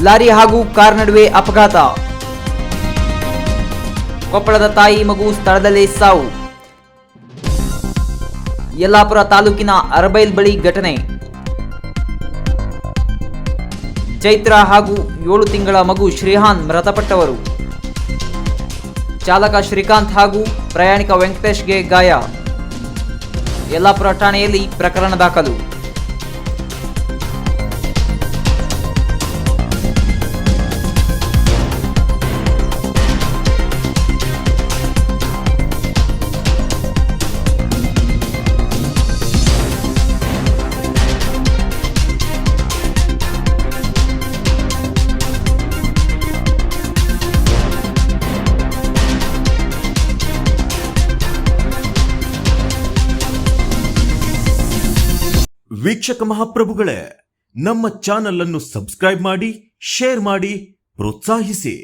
Lorry ಹಾಗೂ car ನಡುವೆ ಅಪಘಾತ. ಕೊಪ್ಪಳದ ತಾಯಿ ಮಗು ಸ್ಥಳದಲ್ಲೇ ಸಾವು. ಯಲ್ಲಾಪುರ ತಾಲೂಕಿನ ಅರಬೈಲ್ ಬಳಿ ಘಟನೆ. ಚೈತ್ರ ಹಾಗೂ 7 ತಿಂಗಳ ಮಗು ಶ್ರೀಹಾನ್ ಮೃತಪಟ್ಟವರು. ಚಾಲಕ ಶ್ರೀಕಾಂತ್ ಹಾಗೂ ಪ್ರಯಾಣಿಕ ವೆಂಕಟೇಶ್ಗೆ ಗಾಯ. ಯಲ್ಲಾಪುರ ಠಾಣೆಯಲ್ಲಿ ಪ್ರಕರಣ ದಾಖಲು. ವೀಕ್ಷಕ ಮಹಾಪ್ರಭುಗಳೇ, ನಮ್ಮ ಚಾನಲ್ ಅನ್ನು ಸಬ್ಸ್ಕ್ರೈಬ್ ಮಾಡಿ, ಶೇರ್ ಮಾಡಿ, ಪ್ರೋತ್ಸಾಹಿಸಿ.